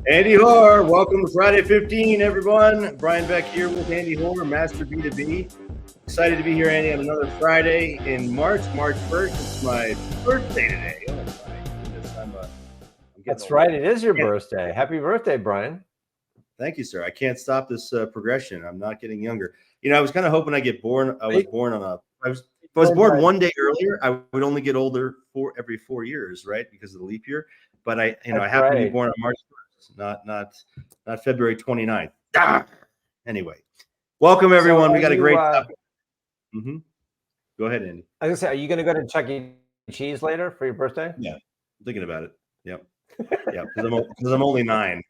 Andy Hoare, welcome to Friday 15, everyone. Brian Beck here with Andy Hoare, Master B2B. Excited to be here, Andy, on another Friday in March 1st. It's my birthday today. Oh, my goodness. I'm getting That's old. right. It is your birthday. Happy birthday, Brian. Thank you, sir. I can't stop this progression. I'm not getting younger. You know, I was kind of hoping I get born. I was born on a. If I was born one day earlier, I would only get older every 4 years, right? Because of the leap year. But I happen to be born on March 1st, not February 29th. Anyway, welcome everyone. We got a great topic. Go ahead, Andy. I was gonna say, are you gonna go to Chuck E. Cheese later for your birthday? Yeah, I'm thinking about it. Yep. Yeah, because I'm only 9.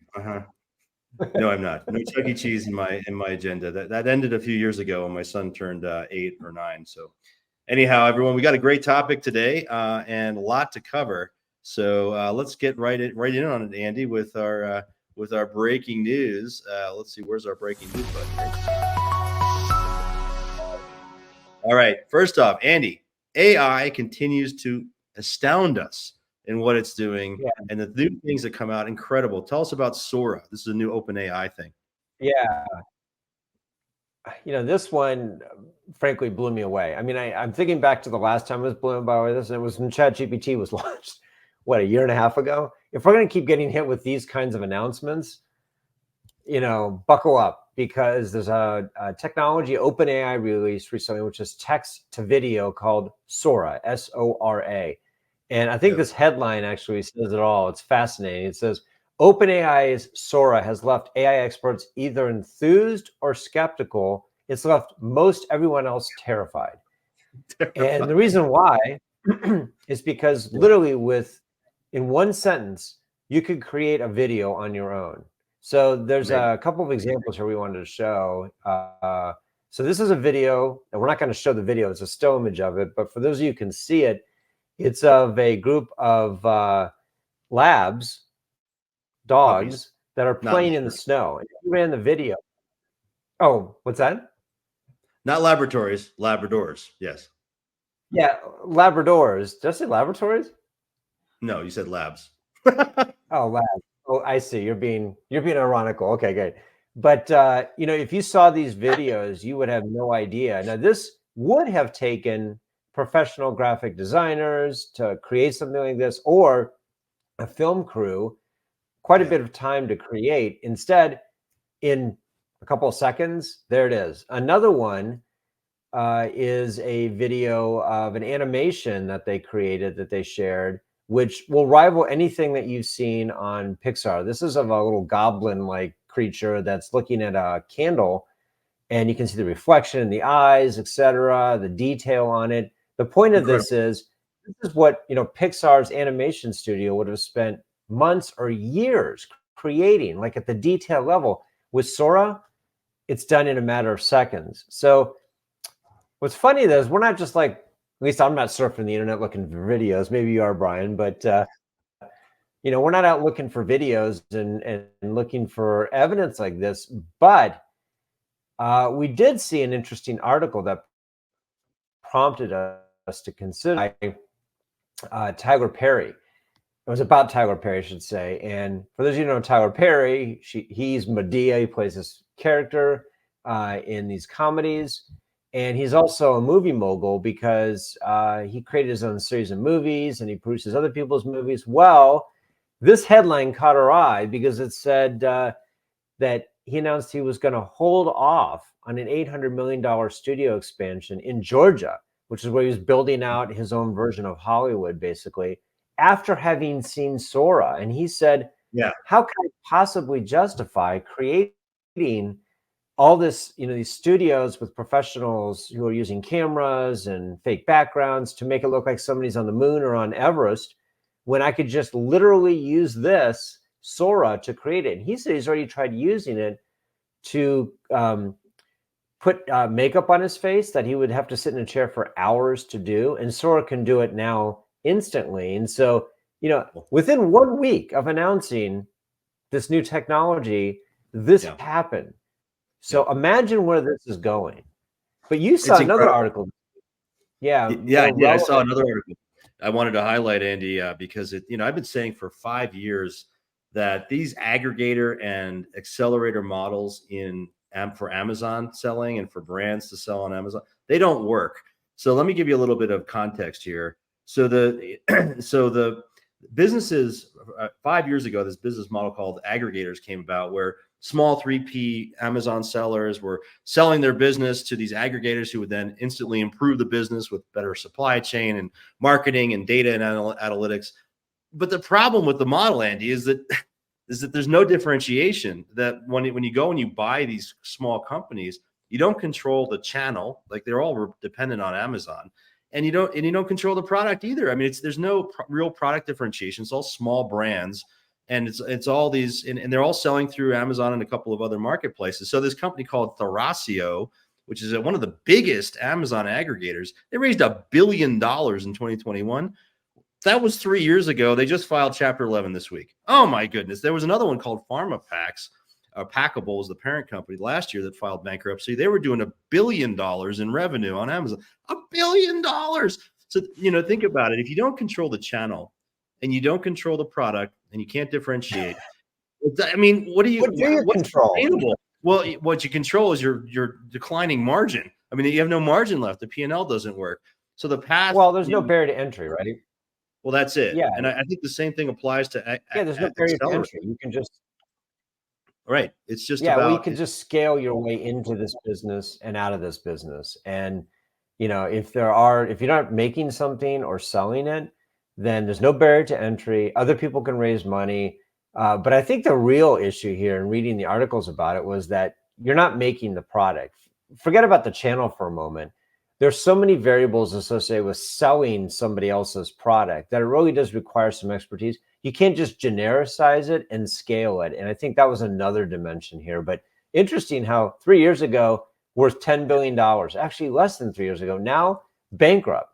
No, I'm not. No Chuck E. Cheese in my agenda. That ended a few years ago when my son turned 8 or 9. So, anyhow, everyone, we got a great topic today and a lot to cover. So let's get right in on it, Andy, with our breaking news. Let's see, where's our breaking news button? All right. First off, Andy, AI continues to astound us in what it's doing, and the new things that come out, incredible. Tell us about Sora. This is a new open AI thing. Yeah. You know, this one, frankly, blew me away. I mean, I'm thinking back to the last time I was blown by this, and it was when ChatGPT was launched, what, a year and a half ago? If we're going to keep getting hit with these kinds of announcements, you know, buckle up, because there's a technology OpenAI released recently, which is text to video, called Sora, Sora. And I think this headline actually says it all. It's fascinating. It says, OpenAI's Sora has left AI experts either enthused or skeptical. It's left most everyone else terrified. And the reason why is because literally in one sentence, you could create a video on your own. So there's a couple of examples here we wanted to show. So this is a video, and we're not going to show the video. It's a still image of it. But for those of you who can see it, it's of a group of labs, dogs, that are playing in the snow. And you ran the video. Oh, what's that? Not laboratories, Labradors. Yes. Yeah, Labradors. Did I say laboratories? No, you said labs. Oh, labs. Oh, I see. You're being ironical. Okay, great. But you know, if you saw these videos, you would have no idea. Now, this would have taken professional graphic designers to create something like this, or a film crew, quite a bit of time to create. Instead, in a couple of seconds, there it is. Another one is a video of an animation that they created, that they shared, which will rival anything that you've seen on Pixar. This is of a little goblin-like creature that's looking at a candle, and you can see the reflection in the eyes, etc., the detail on it. The point of this is what, you know, Pixar's animation studio would have spent months or years creating, like at the detail level. With Sora, it's done in a matter of seconds. So what's funny though is we're not just like, at least I'm not surfing the internet looking for videos. Maybe you are, Brian, but you know, we're not out looking for videos and looking for evidence like this. But we did see an interesting article that prompted us to consider Tyler Perry. It was about Tyler Perry, I should say. And for those of you who know Tyler Perry, he's Medea. He plays this character in these comedies. And he's also a movie mogul because he created his own series of movies and he produces other people's movies. Well, this headline caught our eye because it said that he announced he was going to hold off on an $800 million studio expansion in Georgia, which is where he was building out his own version of Hollywood, basically, after having seen Sora. And he said, how can I possibly justify creating all this, you know, these studios with professionals who are using cameras and fake backgrounds to make it look like somebody's on the moon or on Everest, when I could just literally use this Sora to create it? And he said he's already tried using it to put makeup on his face that he would have to sit in a chair for hours to do. And Sora can do it now instantly. And so, you know, within 1 week of announcing this new technology, this happened. So imagine where this is going. But you saw another article. Yeah, I saw another article I wanted to highlight, Andy, because I've been saying for 5 years that these aggregator and accelerator models for Amazon selling and for brands to sell on Amazon, they don't work. So let me give you a little bit of context here. So the businesses 5 years ago, this business model called aggregators came about, where small 3P Amazon sellers were selling their business to these aggregators who would then instantly improve the business with better supply chain and marketing and data and analytics. But the problem with the model, Andy, is that there's no differentiation. That when you go and you buy these small companies, you don't control the channel. Like, they're all dependent on Amazon, and you don't control the product either. I mean, there's no real product differentiation. It's all small brands, and it's all these, and they're all selling through Amazon and a couple of other marketplaces. So this company called Thrasio, which is one of the biggest Amazon aggregators, they raised $1 billion in 2021. That was 3 years ago. They just filed Chapter 11 this week. Oh my goodness. There was another one called PharmaPacks. Packable was the parent company last year that filed bankruptcy. They were doing $1 billion in revenue on Amazon. $1 billion. So, think about it. If you don't control the channel and you don't control the product and you can't differentiate, I mean, what's control? Sustainable? Well, what you control is your declining margin. I mean, you have no margin left. The P&L doesn't work. So the path. Well, there's no barrier to entry, right? Well, that's it. Yeah. And I think the same thing applies to there's no barrier to entry. You can just right. It's just you can just scale your way into this business and out of this business. And if you're not making something or selling it, then there's no barrier to entry. Other people can raise money. But I think the real issue here in reading the articles about it was that you're not making the product. Forget about the channel for a moment. There's so many variables associated with selling somebody else's product that it really does require some expertise. You can't just genericize it and scale it. And I think that was another dimension here. But interesting how 3 years ago, worth $10 billion, actually less than 3 years ago, now bankrupt.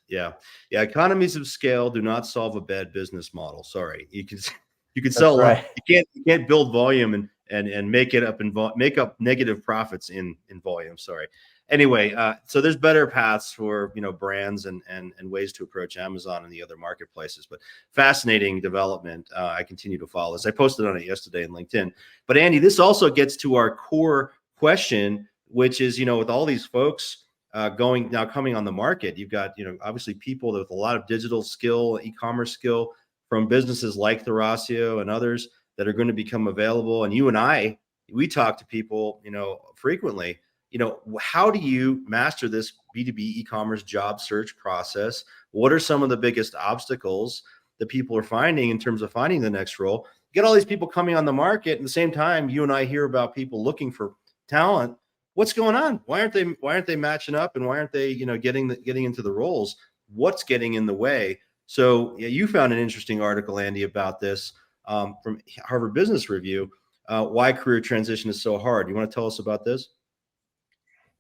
Yeah. Economies of scale do not solve a bad business model. Sorry. You can sell right. You can't build volume and make it up make up negative profits in volume. Sorry. Anyway, so there's better paths for brands and ways to approach Amazon and the other marketplaces. But fascinating development. I continue to follow this. I posted on it yesterday in LinkedIn. But Andy, this also gets to our core question, which is with all these folks coming on the market, you've got obviously people with a lot of digital skill, e-commerce skill from businesses like Thrasio and others that are going to become available. And you and we talk to people frequently. How do you master this B2B e-commerce job search process? What are some of the biggest obstacles that people are finding in terms of finding the next role? You get all these people coming on the market, at the same time, you and I hear about people looking for talent. What's going on? Why aren't they matching up, and why aren't they getting into the roles? What's getting in the way? So you found an interesting article, Andy, about this from Harvard Business Review. Why career transition is so hard. You want to tell us about this?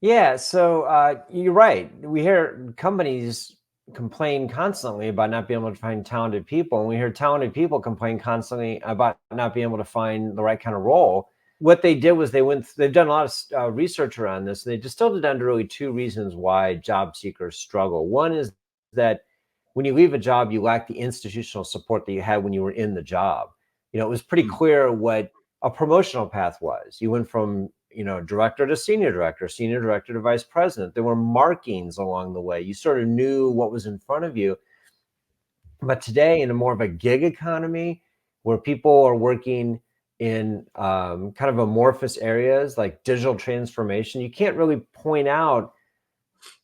Yeah, so you're right. We hear companies complain constantly about not being able to find talented people, and we hear talented people complain constantly about not being able to find the right kind of role. What they did was they've done a lot of research around this. They distilled it down to really two reasons why job seekers struggle. One is that when you leave a job, you lack the institutional support that you had when you were in the job. It was pretty clear what a promotional path was. You went from director to senior director to vice president. There were markings along the way. You sort of knew what was in front of you. But today, in a more of a gig economy, where people are working in kind of amorphous areas like digital transformation, you can't really point out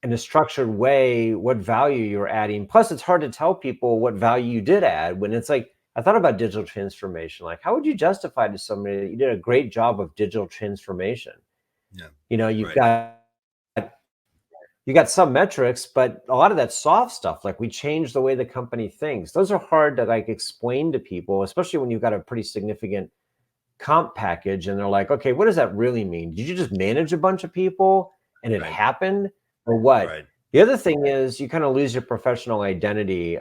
in a structured way what value you're adding. Plus, it's hard to tell people what value you did add when it's like, I thought about digital transformation. Like, how would you justify to somebody that you did a great job of digital transformation? Yeah. You got some metrics, but a lot of that soft stuff, like we changed the way the company thinks. Those are hard to explain to people, especially when you've got a pretty significant comp package and they're like, okay, what does that really mean? Did you just manage a bunch of people and it happened, or what? Right. The other thing is you kind of lose your professional identity.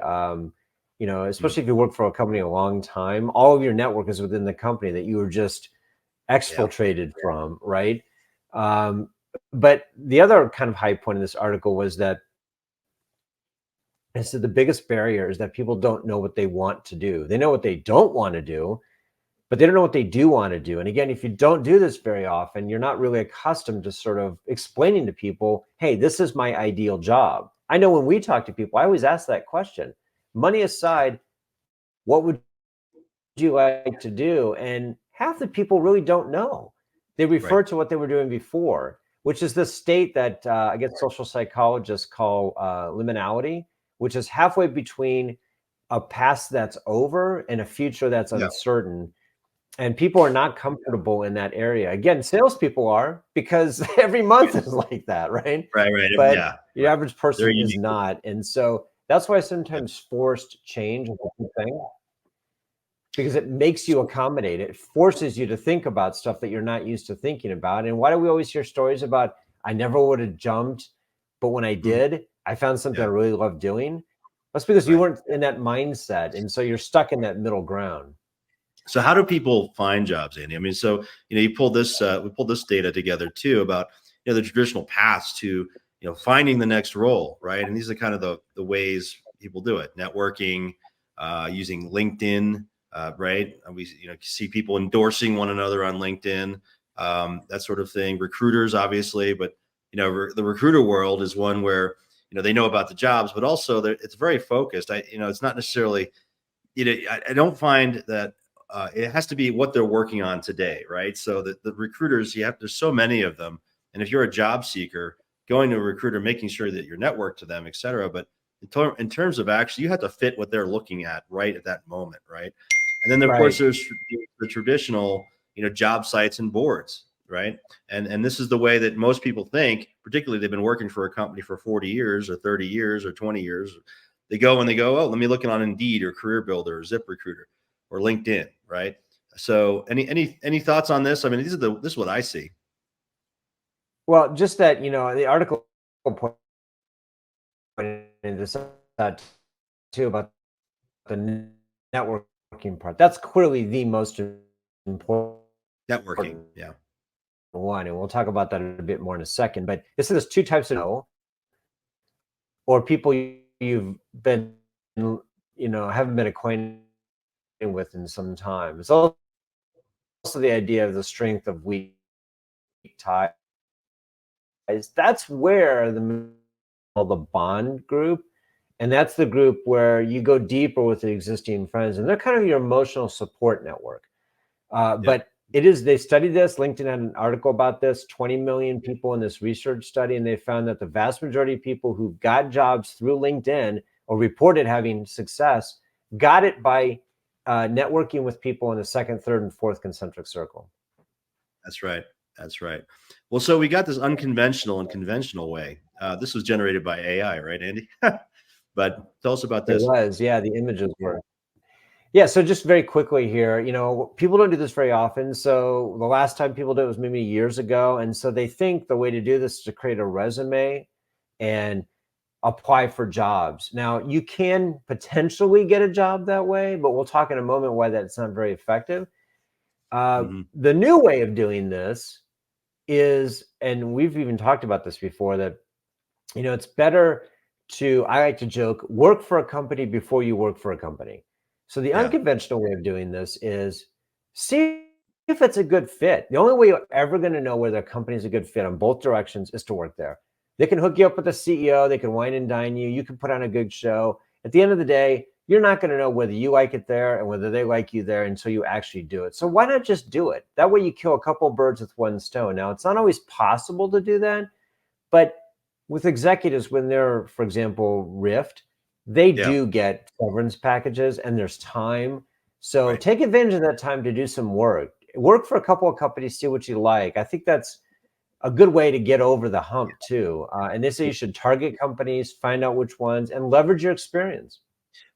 Especially if you work for a company a long time, all of your network is within the company that you were just exfiltrated from, right? But the other kind of high point in this article was that And so the biggest barrier is that people don't know what they want to do. They know what they don't want to do, but they don't know what they do want to do. And again, if you don't do this very often, you're not really accustomed to sort of explaining to people, hey, this is my ideal job. I know when we talk to people, I always ask that question. Money aside, what would you like to do? And half the people really don't know. They refer Right. to what they were doing before, which is the state that I guess social psychologists call liminality, which is halfway between a past that's over and a future that's Yeah. uncertain. And people are not comfortable in that area. Again, salespeople are, because every month is like that, right? Right. Right. But Yeah. the Right. average They're person is unique. not. And so that's why Yep. sometimes forced change is a good thing, because it makes you accommodate. It forces you to think about stuff that you're not used to thinking about. And why do we always hear stories about, I never would have jumped, but when I Mhm. did, I found something I Yeah. really love doing? That's because you Right. weren't in that mindset. And so you're stuck in that middle ground. So how do people find jobs, Andy? I mean, so you pull this we pulled this data together too about the traditional paths to finding the next role, right? And these are kind of the ways people do it: networking, using LinkedIn, right? And we see people endorsing one another on LinkedIn, that sort of thing. Recruiters, obviously, but the recruiter world is one where they know about the jobs, but also it's very focused. It's not necessarily I don't find that it has to be what they're working on today, right? So the recruiters, there's so many of them. And if you're a job seeker, going to a recruiter, making sure that you're networked to them, et cetera. But in terms of actually, you have to fit what they're looking at right at that moment, right? And then, of course, Right. there's the traditional, job sites and boards, right? And this is the way that most people think, particularly they've been working for a company for 40 years or 30 years or 20 years. They go and they go, oh, let me look it on Indeed or Career Builder or ZipRecruiter or LinkedIn, right? So any thoughts on this? I mean, this is what I see. Well, just that, the article pointed this out too, about the networking part. That's clearly the most important Networking. Yeah. one. And we'll talk about that a bit more in a second. But this is two types of know, or people you've been, haven't been acquainted with in some time. It's also the idea of the strength of weak ties. That's where the bond group. And that's the group where you go deeper with the existing friends, and they're kind of your emotional support network. Yep. But they studied this. LinkedIn had an article about this, 20 million people in this research study, and they found that the vast majority of people who got jobs through LinkedIn or reported having success got it by networking with people in the second, third, and fourth concentric circle. That's right. That's right. Well, so we got this unconventional and conventional way. This was generated by AI, right, Andy? But tell us about It this. was, yeah, the images were. Yeah, so just very quickly here, people don't do this very often. So the last time people did it was maybe years ago. And so they think the way to do this is to create a resume and apply for jobs. Now, you can potentially get a job that way, but we'll talk in a moment why that's not very effective. Hmm. The new way of doing this is, and we've even talked about this before, that it's better to, I like to joke, work for a company before you work for a company. So the Yeah. unconventional way of doing this is see if it's a good fit. The only way you're ever going to know whether a company is a good fit on both directions is to work there. They can hook you up with the CEO, they can wine and dine you, you can put on a good show. At the end of the day, you're not going to know whether you like it there and whether they like you there until you actually do it. So why not just do it? That way you kill a couple birds with one stone. Now, it's not always possible to do that, but with executives, when they're, for example, Rift, they Yeah. do get severance packages and there's time. So Right. take advantage of that time to do some work. Work for a couple of companies, see what you like. I think that's a good way to get over the hump too. And they say you should target companies, find out which ones, and leverage your experience.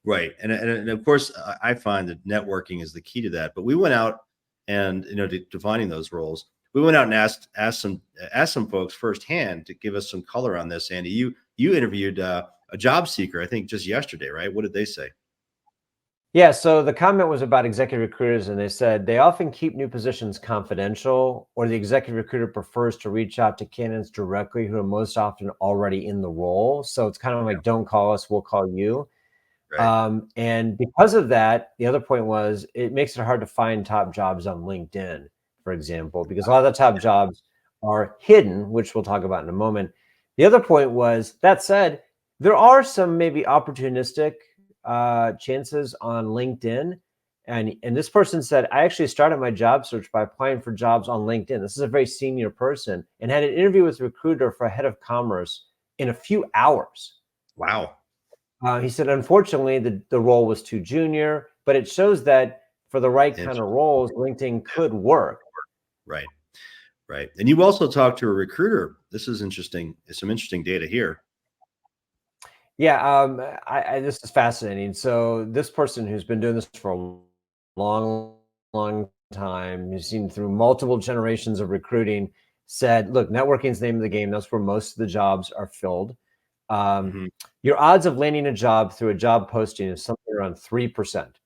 Right. And of course, I find that networking is the key to that. But we went out and, defining those roles, we went out and asked some folks firsthand to give us some color on this. Andy, you interviewed a job seeker, I think just yesterday, right? What did they say? Yeah, so the comment was about executive recruiters, and they said they often keep new positions confidential, or the executive recruiter prefers to reach out to candidates directly who are most often already in the role. So it's kind of Yeah, like, don't call us, we'll call you. right. And because of that, the other point was it makes it hard to find top jobs on LinkedIn, for example, because a lot of the top jobs are hidden, which we'll talk about in a moment. The other point was, that said, there are some maybe opportunistic chances on LinkedIn. And this person said, I actually started my job search by applying for jobs on LinkedIn. This is a very senior person and had an interview with a recruiter for a head of commerce in a few hours. Wow. He said, unfortunately, the role was too junior, but it shows that for the right kind of Interesting. roles, LinkedIn could work. Right. Right. And you also talked to a recruiter. This is interesting. Some interesting data here. Yeah, this is fascinating. So this person who's been doing this for a long, long time, who's seen through multiple generations of recruiting, said, "Look, networking is the name of the game. That's where most of the jobs are filled. Um, Mhm. your odds of landing a job through a job posting is something around 3%.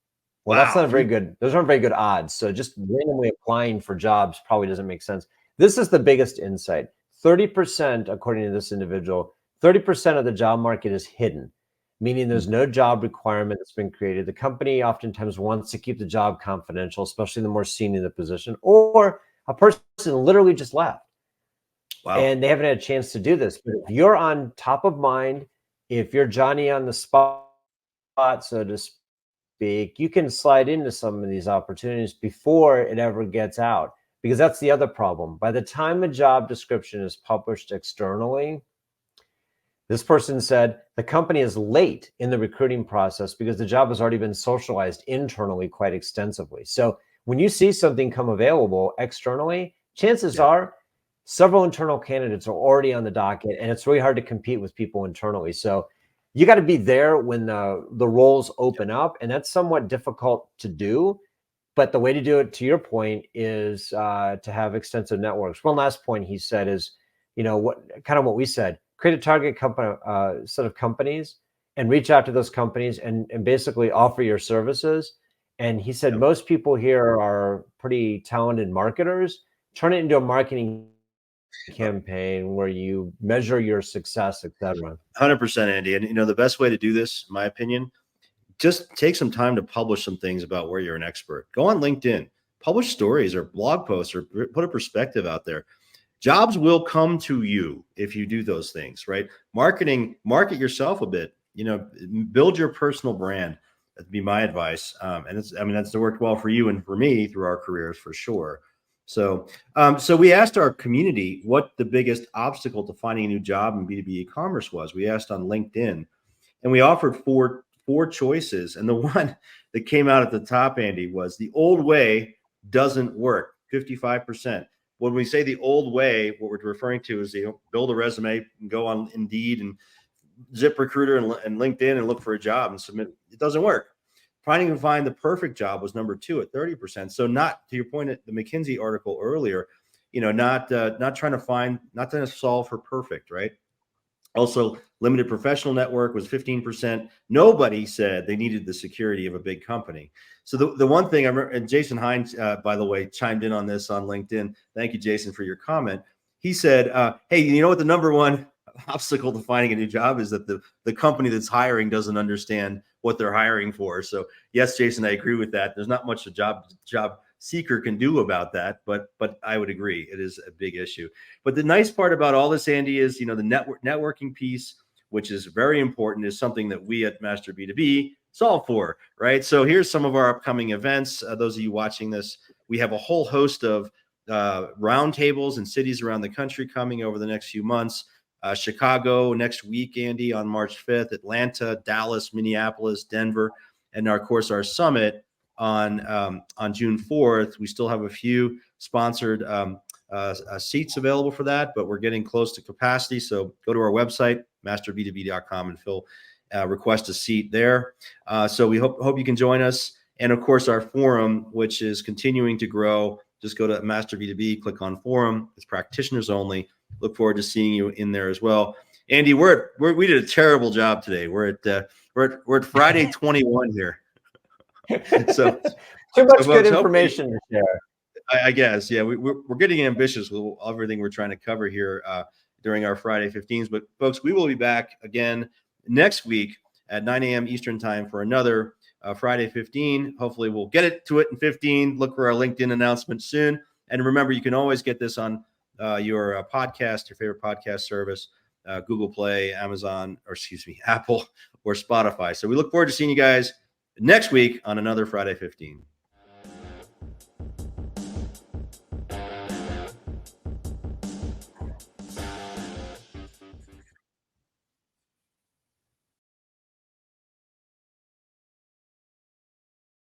Well, that's Wow. not very good. Those aren't very good odds. So just randomly applying for jobs probably doesn't make sense. This is the biggest insight. 30%, according to this individual, 30% of the job market is hidden, meaning there's no job requirement that's been created. The company oftentimes wants to keep the job confidential, especially the more senior the position, or a person literally just left Wow. and they haven't had a chance to do this. But if you're on top of mind, if you're Johnny on the spot, so to speak, you can slide into some of these opportunities before it ever gets out. Because that's the other problem. By the time a job description is published externally, this person said the company is late in the recruiting process because the job has already been socialized internally quite extensively. So when you see something come available externally, chances Yeah. are several internal candidates are already on the docket, and it's really hard to compete with people internally. So you got to be there when the roles open up, and that's somewhat difficult to do. But the way to do it, to your point, is to have extensive networks. One last point he said is, what we said: create a target company set of companies and reach out to those companies and basically offer your services. And he said Yep. most people here are pretty talented marketers. Turn it into a marketing Uh, campaign where you measure your success, etc. 100%, Andy. And the best way to do this, in my opinion, just take some time to publish some things about where you're an expert. Go on LinkedIn, publish stories or blog posts or put a perspective out there. Jobs will come to you if you do those things, right? Market yourself a bit, build your personal brand. That'd be my advice. And that's worked well for you and for me through our careers for sure. So we asked our community what the biggest obstacle to finding a new job in B2B e-commerce was. We asked on LinkedIn, and we offered four choices. And the one that came out at the top, Andy, was the old way doesn't work. 55%. When we say the old way, what we're referring to is build a resume and go on Indeed and ZipRecruiter and LinkedIn and look for a job and submit. It doesn't work. Finding and find the perfect job was number two at 30%. So not, to your point at the McKinsey article earlier, not trying to solve for perfect, right? Also, limited professional network was 15%. Nobody said they needed the security of a big company. So the one thing I remember, and Jason Hines, by the way, chimed in on this on LinkedIn. Thank you, Jason, for your comment. He said, hey, you know what the number one obstacle to finding a new job is that the company that's hiring doesn't understand what they're hiring for. So yes, Jason, I agree with that. There's not much a job seeker can do about that, but I would agree it is a big issue. But the nice part about all this, Andy, is the networking piece, which is very important, is something that we at Master B2B solve for, right? So here's some of our upcoming events. Those of you watching this, we have a whole host of roundtables in cities around the country coming over the next few months. Chicago next week, Andy, on March 5th, Atlanta, Dallas, Minneapolis, Denver, and of course our summit on June 4th. We still have a few sponsored seats available for that, but we're getting close to capacity. So go to our website, masterb2b.com, and request a seat there. So we hope you can join us. And of course, our forum, which is continuing to grow. Just go to Master B2B, click on forum. It's practitioners only. Look forward to seeing you in there as well. Andy, we did a terrible job today. We're at Friday 21 here. So, Too much so good folks, hopefully, information to share. I guess, yeah, we're getting ambitious with everything we're trying to cover here during our Friday 15s. But folks, we will be back again next week at 9 a.m. Eastern time for another Friday 15. Hopefully, we'll get it to it in 15. Look for our LinkedIn announcement soon. And remember, you can always get this on your podcast, your favorite podcast service, Google Play, Amazon, or excuse me, Apple or Spotify. So we look forward to seeing you guys next week on another Friday 15.